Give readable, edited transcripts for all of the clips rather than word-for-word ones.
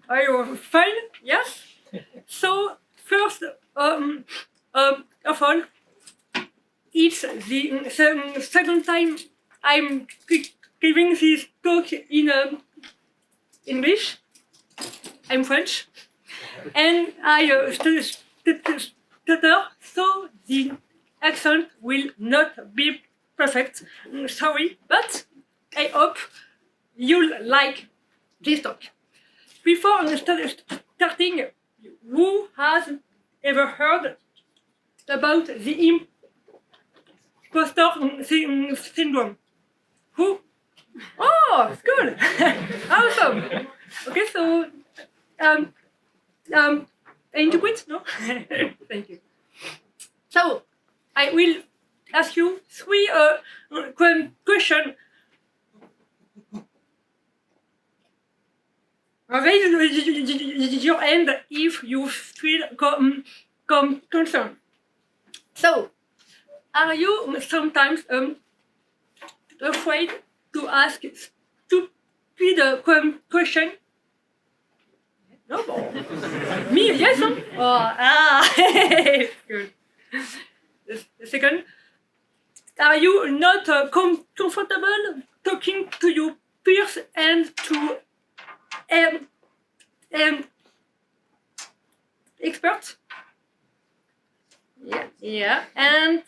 Are you fine? Yes? So, first of all, it's the second time I'm giving this talk in English. I'm French. And I stutter, so the accent will not be perfect. Sorry, but I hope you'll like this talk. Before starting, who has ever heard about the impostor syndrome? Who? Oh, cool! Awesome! Okay, so and to quit? No? Thank you. So, I will ask you three questions. Raise your hand if you feel concerned. So, are you sometimes afraid to ask stupid question? No, me, yes. Good. The second, are you not comfortable talking to your peers and to experts? Yeah. And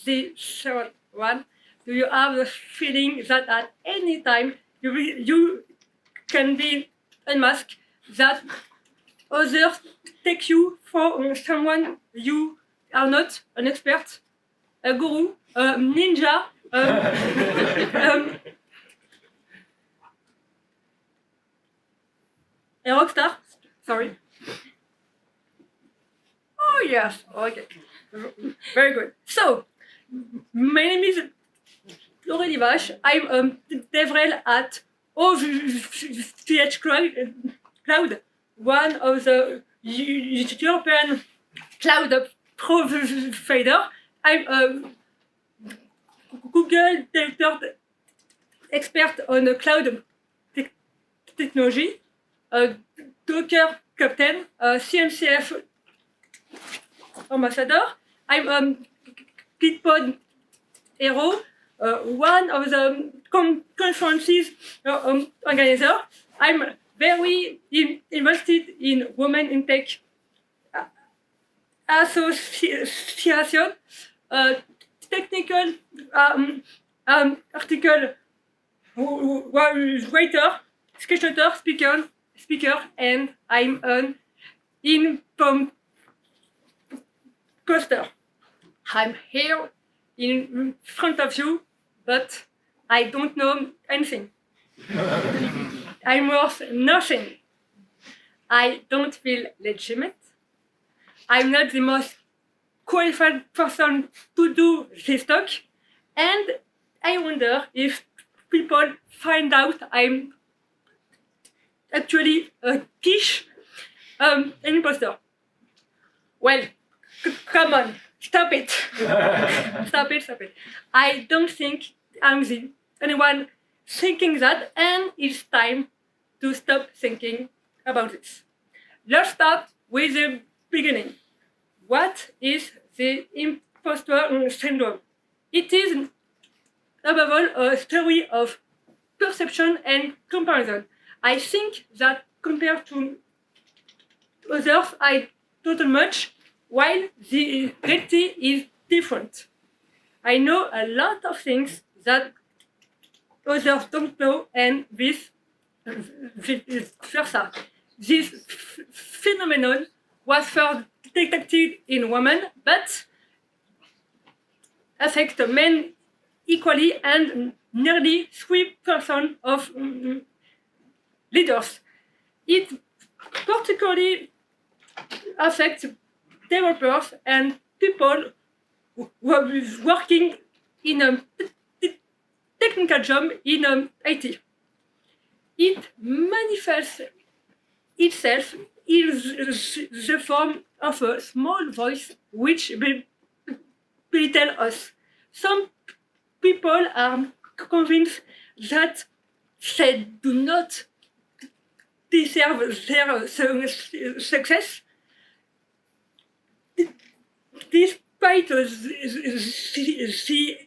the third one, do you have the feeling that at any time you can be unmasked, that others take you for someone you are not, an expert, a guru, a ninja, a rockstar? Sorry. Oh, yes. Okay. Very good. So, my name is Aurélie Vache. I'm DevRel at OVH Cloud, one of the European cloud provider. I'm a Google director expert on cloud technology, a Docker captain, a CNCF ambassador. I'm a Gitpod hero, one of the conferences organizer. I'm very invested in women in tech association, technical article writer, sketchutter, speaker, and I'm an imposter. I'm here in front of you, but I don't know anything. I'm worth nothing. I don't feel legitimate. I'm not the most qualified person to do this talk, and I wonder if people find out I'm actually a quiche imposter. Well, come on, stop it. Stop it. I don't think I'm the only one thinking that, and it's time to stop thinking about this. Let's start with the beginning. What is the impostor syndrome? It is, above all, a story of perception and comparison. I think that compared to others, I don't much, while the reality is different. I know a lot of things that others don't know, and vice versa. This phenomenon was first detected in women, but affects men equally, and nearly 3% of leaders. It particularly affects developers and people who are working in a technical job in IT. It manifests itself in the form of a small voice which belittle us. Some people are convinced that they do not deserve their success, despite the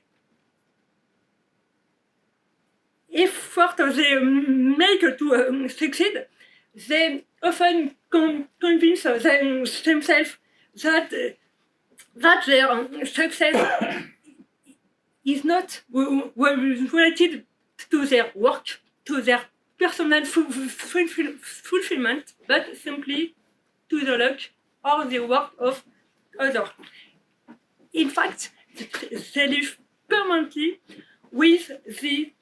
effort they make to succeed. They often convince themselves that their success is not related to their work, to their personal fulfillment, but simply to the luck or the work of others. In fact, they live permanently with the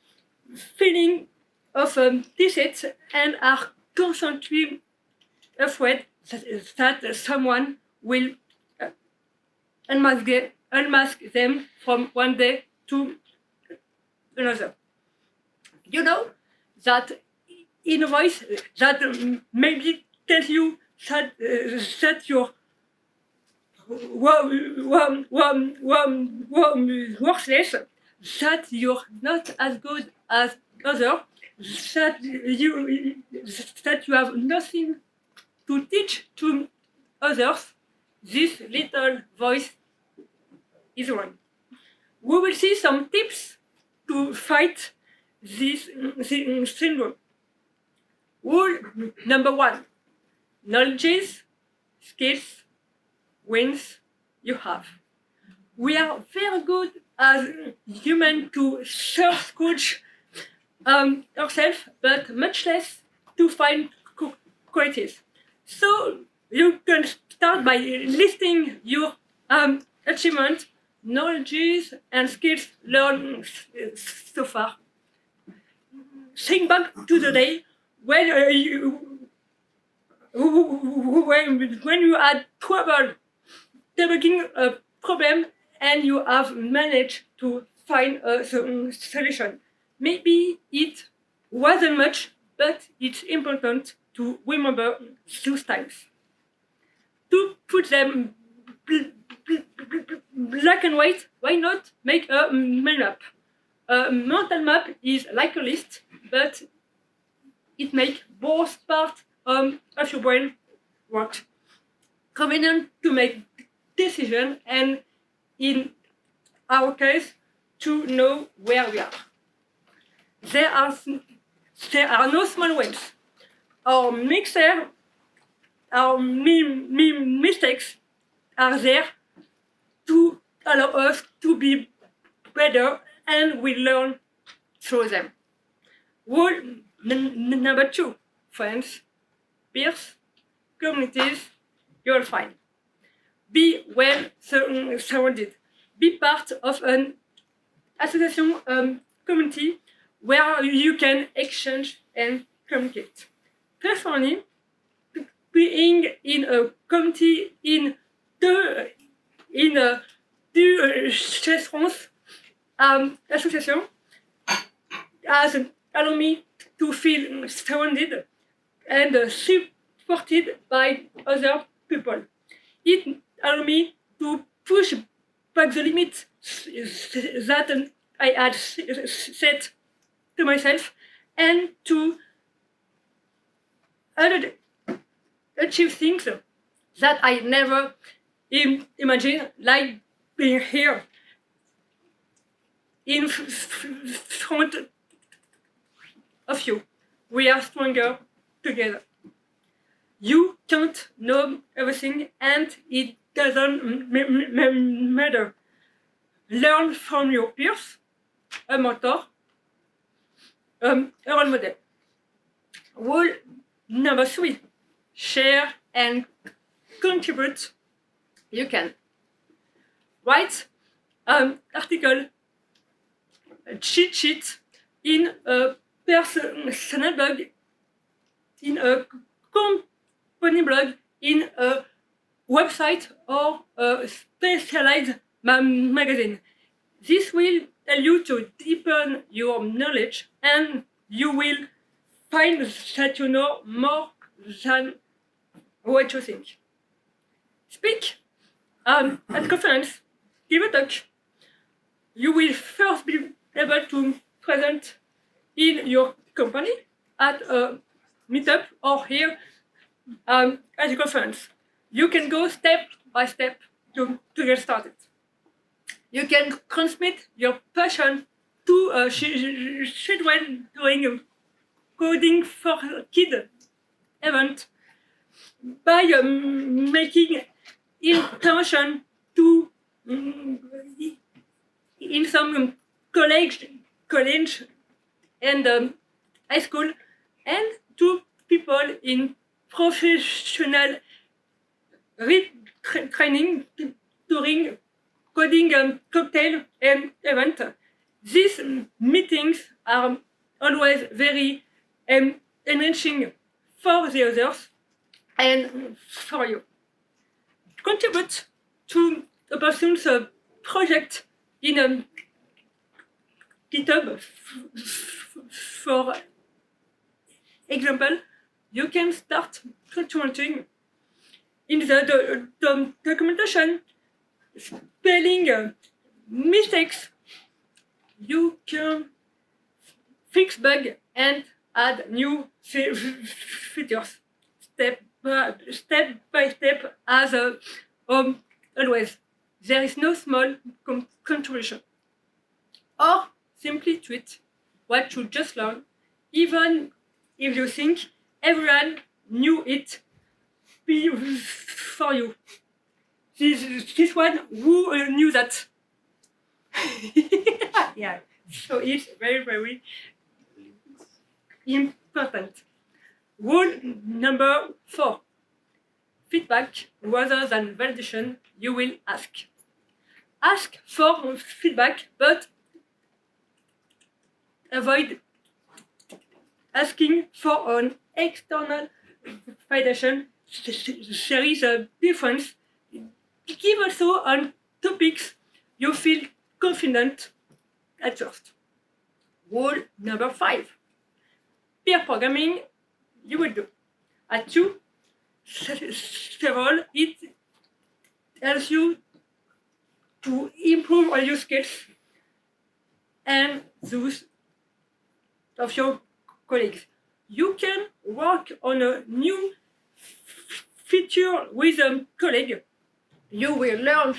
feeling of defeat and are constantly afraid that someone will unmask them from one day to another. You know that in a voice that maybe tells you that you're worthless, that you're not as good as others, that you have nothing to teach to others. This little voice is wrong. We will see some tips to fight this syndrome. Rule number 1: knowledge, skills, wins you have. We are very good as humans to self-coach ourselves, but much less to find qualities. So you can start by listing your achievements, knowledge, and skills learned so far. Think back to the day when you had trouble debugging a problem and you have managed to find a solution. Maybe it wasn't much, but it's important to remember those times. To put them black and white, why not make a mind map? A mental map is like a list, but it makes both parts of your brain work. Convenient to make decisions, and in our case, to know where we are. There are no small wins. Our mistakes are there to allow us to be better, and we learn through them. Rule number 2: friends, peers, communities, you'll find. Be well surrounded. Be part of an association community where you can exchange and communicate. Personally, being in a community in deux restaurants association has allowed me to feel surrounded and supported by other people. It allowed me to push back the limits that I had set to myself and to achieve things that I never imagined, like being here in front of you. We are stronger together. You can't know everything, and it doesn't matter. Learn from your peers, a mentor, a role model. Rule number 3: share and contribute. You can write an article, a cheat sheet in a personal blog, in a company blog, in a website or a specialized magazine. This will tell you to deepen your knowledge, and you will find that you know more than what you think. Speak at conference, give a talk. You will first be able to present in your company at a meetup or here at the conference. You can go step by step to get started. You can transmit your passion to children doing coding for kids event by making intention to in some college and high school, and to people in professional training during coding cocktail and event. These meetings are always very enriching for the others and for you. Contribute to a person's project in GitHub. For example, you can start contributing in the documentation, spelling mistakes. You can fix bugs and add new features step by step as always. There is no small contribution. Or simply tweet what you just learned, even if you think everyone knew it before you. This one, who knew that? Yeah, so it's very, very important. Rule number 4. Feedback rather than validation. You will ask. Ask for feedback, but avoid asking for an external validation. There is a difference. Give also on topics you feel confident at first. Rule number 5. Peer programming you will do. At you, several, it helps you to improve all your skills and those of your colleagues. You can work on a new feature with a colleague. You will learn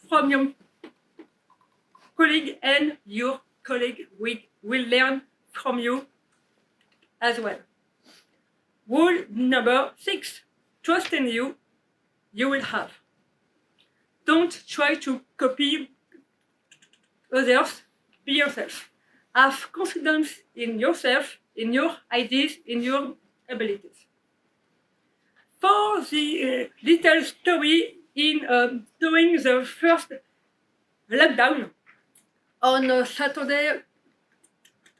from your colleague, and your colleague will learn from you as well. Rule number 6. Trust in you, you will have. Don't try to copy others, be yourself. Have confidence in yourself, in your ideas, in your abilities. For the little story in during the first lockdown on Saturday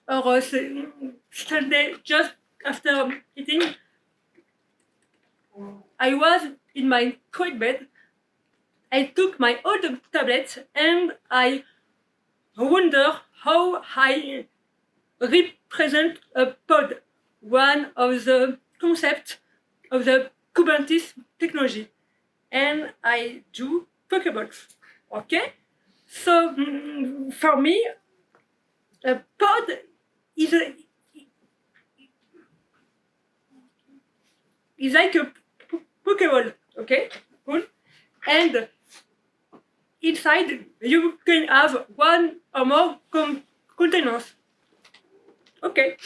or Sunday, just after eating, I was in my quiet bed. I took my old tablet and I wonder how I represent a pod, one of the concepts of the Kubernetes technology, and I do Pokeballs. Okay, so for me, a pod is like a Pokeball. Okay, cool, and inside you can have one or more containers. Okay,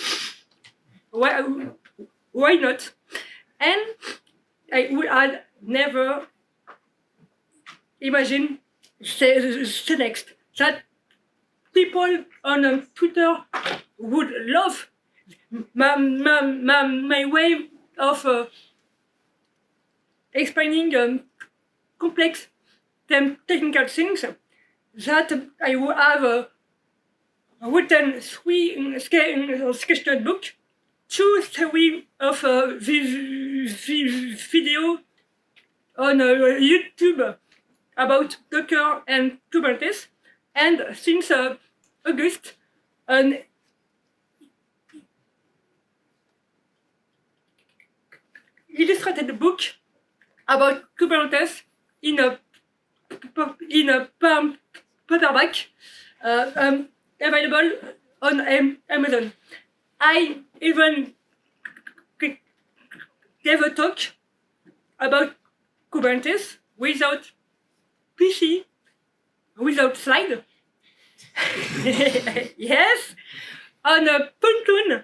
why not? And I would have never imagined the next that people on Twitter would love my way of explaining complex technical things, that I would have written 3 sketch notebook, 2 3 of video on YouTube about Docker and Kubernetes, and since August an illustrated book about Kubernetes in a paperback available on Amazon. I even gave a talk about Kubernetes without PC, without slide. Yes, on a pontoon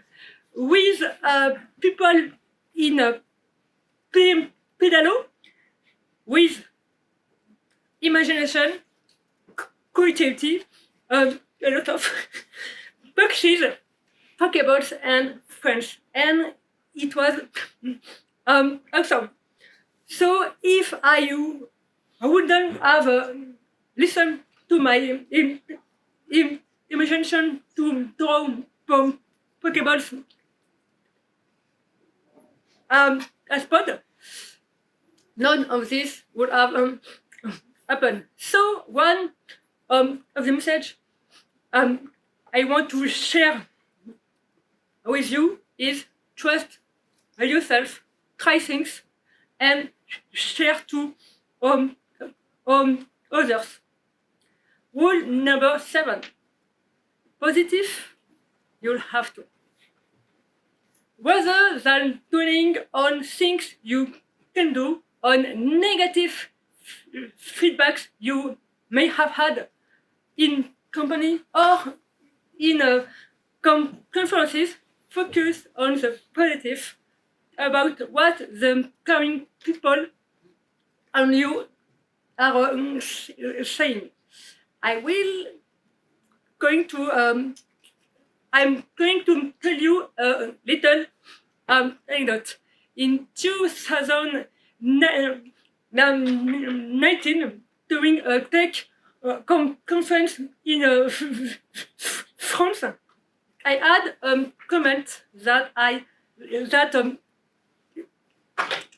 with people in a pedalo with imagination, creativity, a lot of boxes, Pokeballs, and friends, and it was awesome. So if I wouldn't have listened to my imagination to draw Pokeballs a spot, none of this would have happened. So one of the message I want to share with you is trust yourself, try things, and share to others. Rule number 7. Positive, you'll have to. Rather than dwelling on things you can do, on negative feedbacks you may have had in company or in conferences, focus on the positive about what the coming people on you are saying. I'm going to tell you a little anecdote. In 2019, during a tech conference in France, I had a comment that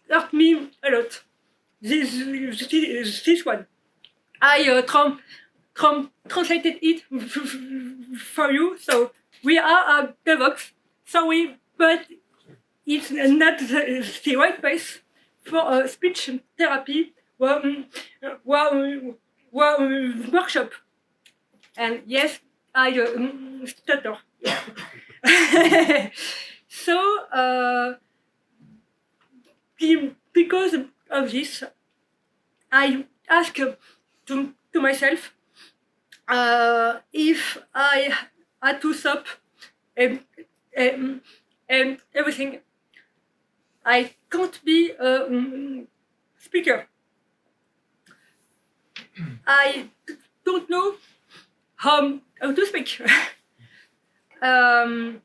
hurt me a lot. This one. I translated it for you. So we are a DevOps. Sorry, but it's not the right place for a speech therapy workshop. And yes, I stutter. So because of this, I asked to myself if I had to stop and everything. I can't be a speaker. I don't know how to speak. And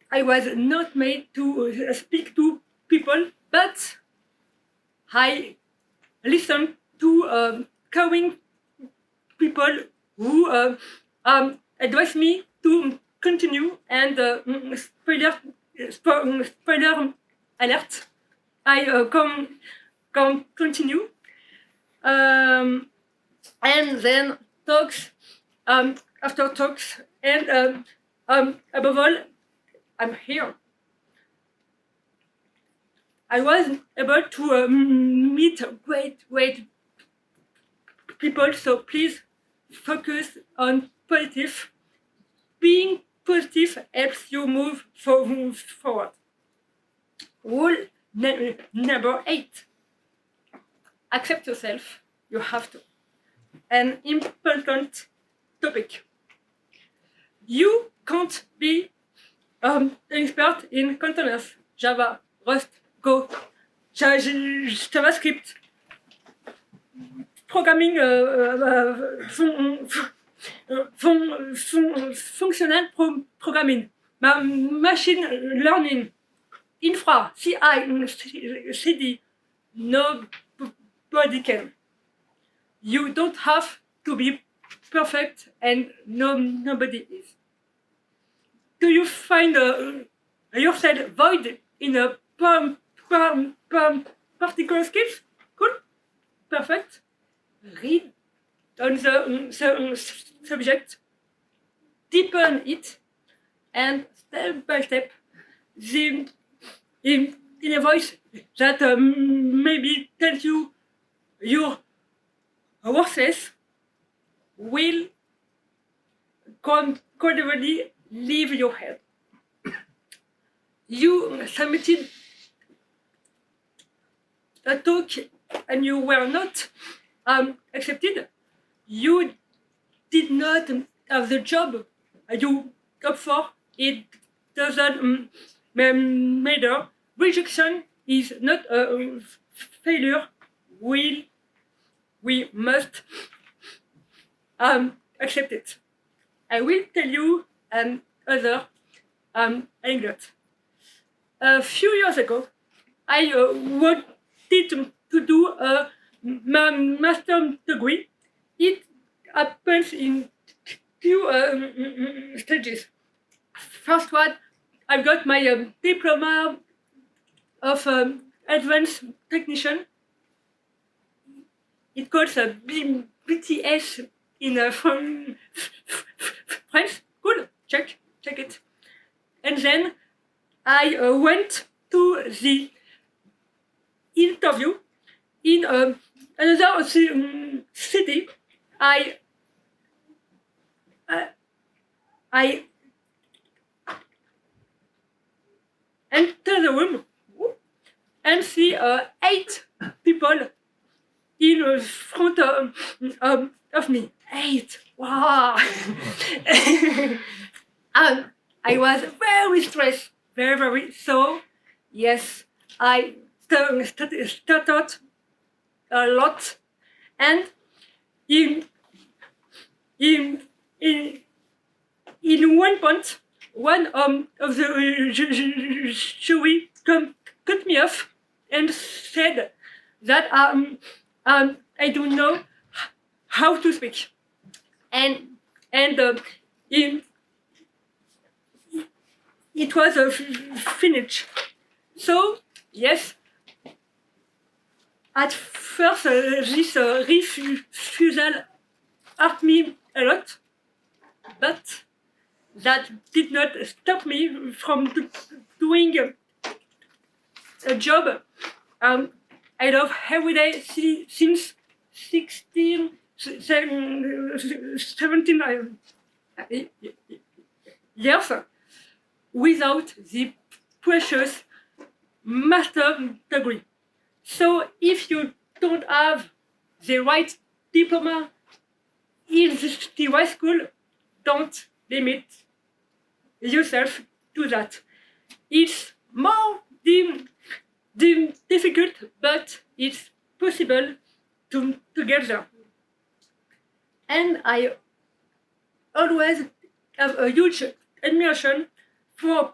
I was not made to speak to people, but I listened to caring people who advised me to continue, and spoiler alert, I continue, and then talks after talks, and above all, I'm here. I was able to meet great people, so please focus on positive. Being positive helps you move forward. Rule number 8. Accept yourself. You have to. An important topic. You can't be an expert in containers, Java, Rust, Go, JavaScript, programming functional programming, machine learning, infra, CI, CD. Nobody can. You don't have to be perfect, and nobody is. Do you find yourself void in a particular skills? Cool, perfect. Read on the subject, deepen it, and step by step, in a voice that maybe tells you you're worthless, will gradually leave your head. You submitted a talk and you were not accepted. You did not have the job you up for. It doesn't matter. Rejection is not a failure. We must accept it. I will tell you another anecdote. A few years ago, I wanted to do a master degree. It happens in two stages. First one, I've got my diploma of advanced technician. It calls a BTS in French. Cool, check it. And then I went to the interview in another city. I enter the room and see 8 people in front of me. 8. Wow. I was very stressed, very. So, yes, I started a lot, and in one point, one of the jury cut me off and said that I don't know how to speak, and it was a finish. So yes, at first this refusal hurt me a lot, but that did not stop me from doing a job I love every day since 17 years without the precious master degree. So if you don't have the right diploma in the right school, don't limit yourself to that. It's more difficult, but it's possible to get there. And I always have a huge admiration for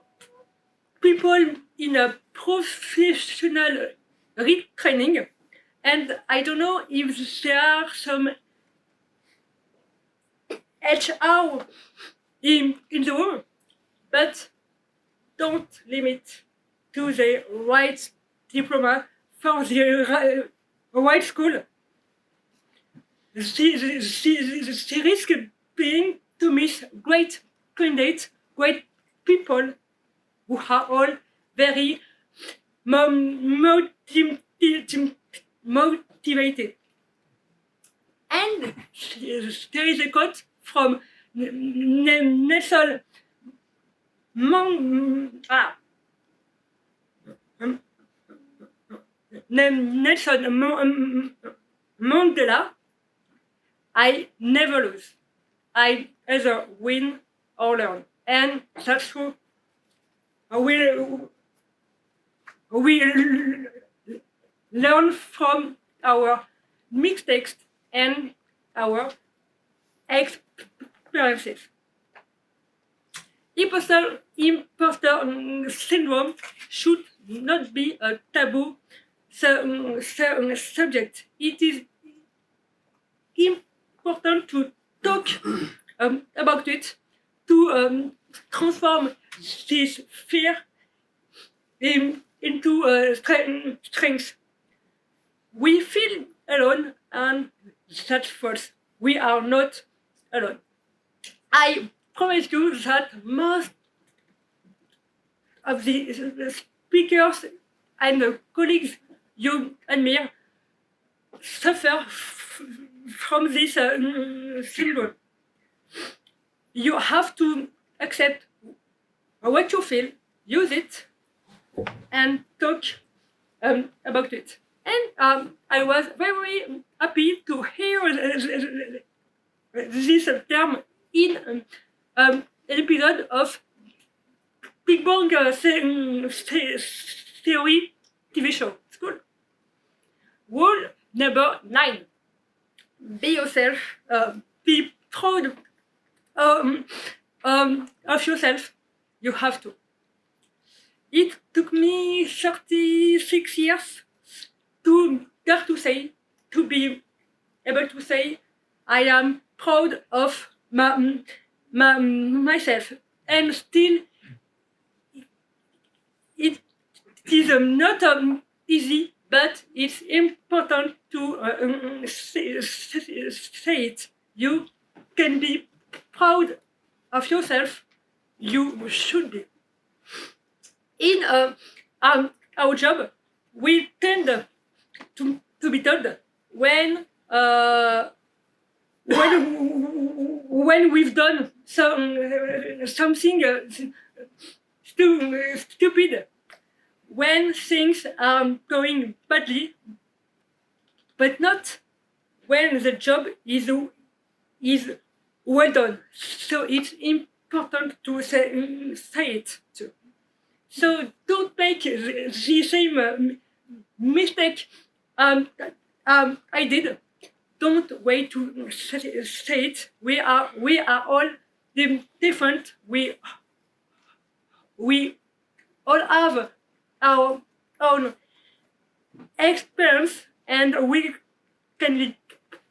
people in a professional retraining, and I don't know if there are some HR in the room, but don't limit to the right diploma for the right school. The risk being to miss great candidates, great people who are all very motivated. And there is a quote from Nelson Mandela: I never lose. I either win or learn. And that's true. We learn from our mistakes and our experiences. Impostor syndrome should not be a taboo subject. It is important to talk about it, to transform this fear into strength. We feel alone, and that's false. We are not alone. I promise you that most of the speakers and the colleagues you admire suffer from this syndrome. You have to accept what you feel, use it, and talk about it. And I was very happy to hear this term in an episode of Big Bang Theory TV show. It's cool. Rule number 9. Be yourself. Be proud of yourself. You have to. It took me 36 years to dare to say, to be able to say, I am proud of myself. And still, it is not easy, but it's important to say it. You can be proud of yourself. You should be. In our job, we tend to be told when we've done something stupid, when things are going badly, but not when the job is well done. So it's important to say it too. So don't make the same mistake I did. Don't wait to say it. We are all different. We all have our own experience, and we can be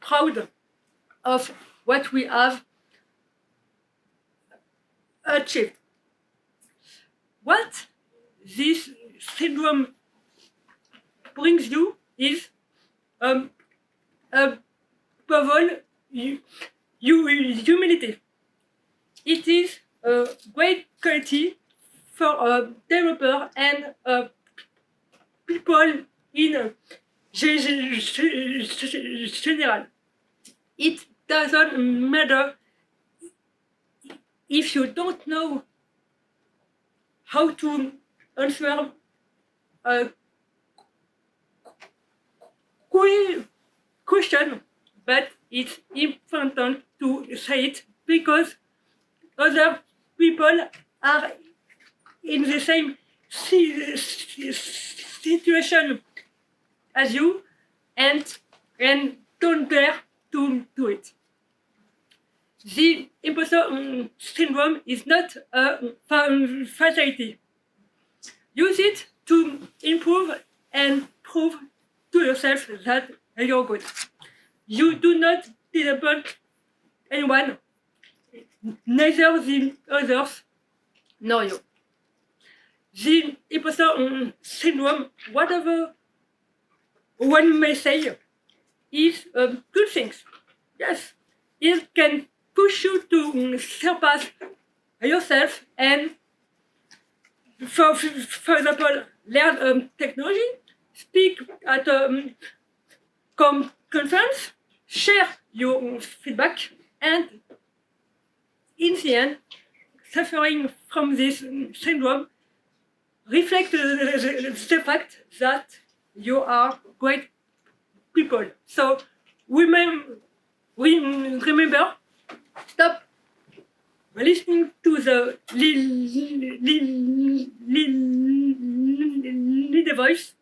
proud of what we have achieved. What this syndrome brings you is above all humility. It is a great quality for a developer and people in general. It doesn't matter if you don't know how to answer a question, but it's important to say it because other people are in the same situation as you, and don't dare to do it. The impostor syndrome is not a fatality. Use it to improve and prove to yourself that you're good. You do not disappoint anyone, neither the others nor you. The impostor syndrome, whatever one may say, is good things. Yes, it can push you to surpass yourself and, for example, learn technology, speak at a conference, share your feedback, and in the end, suffering from this syndrome reflect the fact that you are great people. So remember, stop listening to the little voice,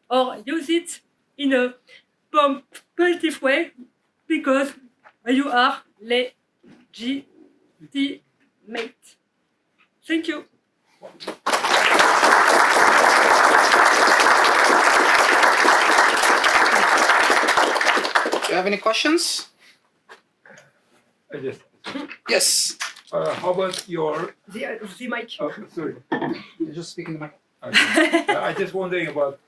or use it in a positive way, because you are legitimate. Thank you. Do you have any questions? Yes. Yes. How about your? The mic. Oh, sorry. You're just speaking the mic. I just wondering about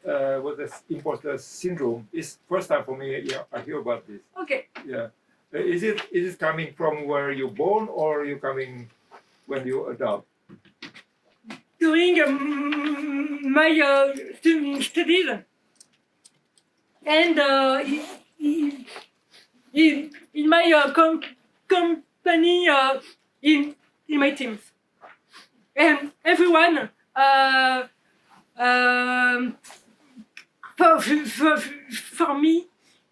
what this imposter syndrome is. First time for me. Yeah, I hear about this. Okay. Yeah. Is it coming from where you're born, or you coming when you adult? During my studies, and in my company, in my teams. and everyone for me,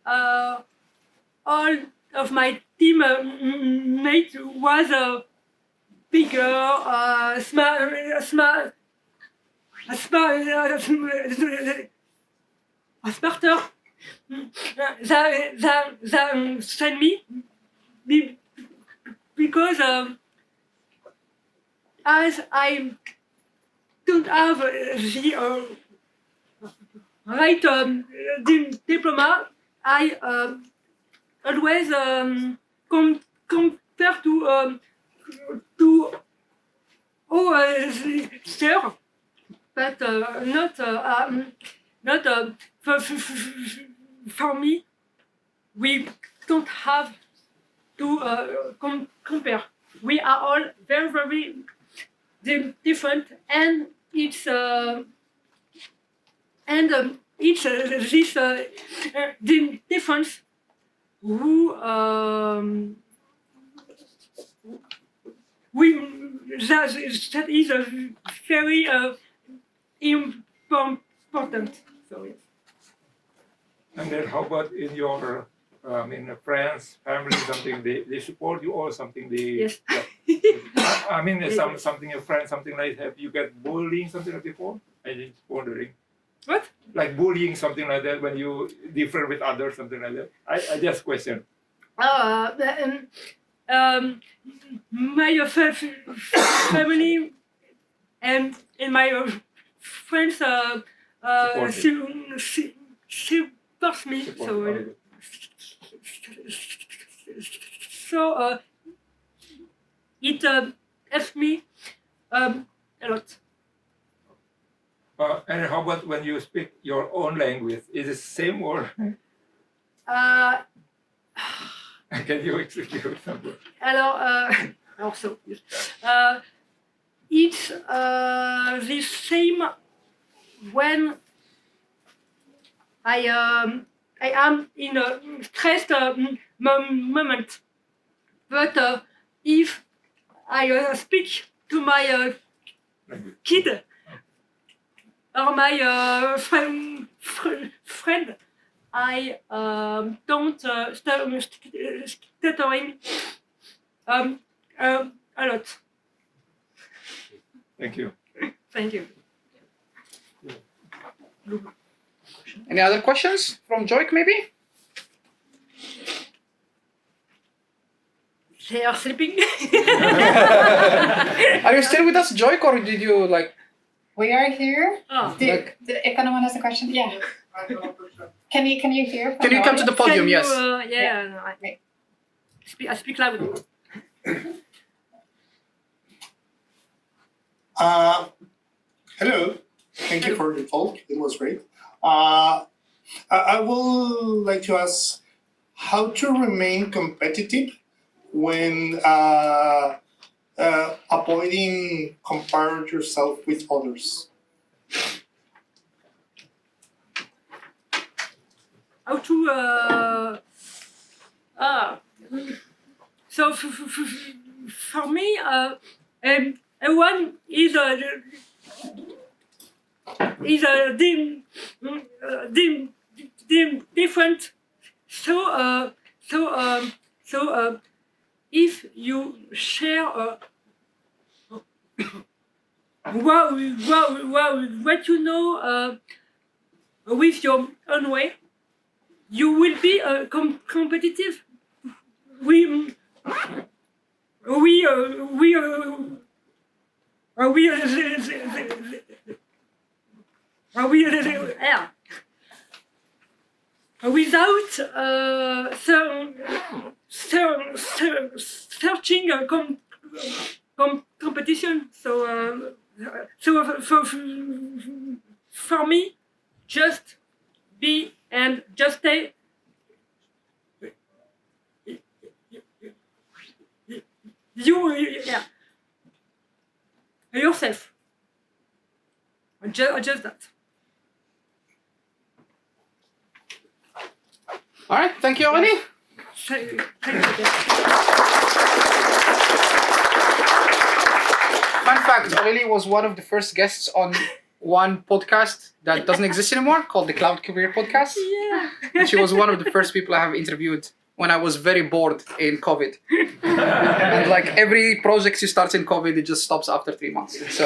all of my team mates was bigger, smarter than me, because as I don't have the right diploma, I always compare to sir, but not for me. We don't have to compare. We are all very, very different, and it's this the difference who that is very important. So yes. And then how about in your friends, family, something they support you or something they Yes. I mean something your friends, something like have you get bullying something like before? I just wondering. What? Like bullying something like that when you differ with others, something like that. I just question. My family and my friends support me. So it helps me a lot. And how about when you speak your own language? Is it same or can you execute something? Also, it's the same when I am in a stressed moment. But if I speak to my kid or my friend, I don't stuttering a lot. Thank you. Thank you. Any other questions from Joik, maybe? They are sleeping. Are you still with us, Joik, or did you like? We are here. Oh. If anyone has a question, yeah. Can you hear? Can you come to the podium? Yes. Yeah. No, I speak loudly. Hello. Thank you for the talk. It was great. I would like to ask how to remain competitive when avoiding comparing yourself with others. How to so for me, one is different. So if you share what you know with your own way, you will be competitive. Without searching competition. So for me, just be and just stay. Yourself. Just that. All right. Thank you, Aurélie. Thank you. Fun fact. fact, Aurélie was one of the first guests on one podcast that doesn't exist anymore called the Cloud Career Podcast. Yeah. And she was one of the first people I have interviewed when I was very bored in COVID. And like every project she starts in COVID, it just stops after 3 months. So.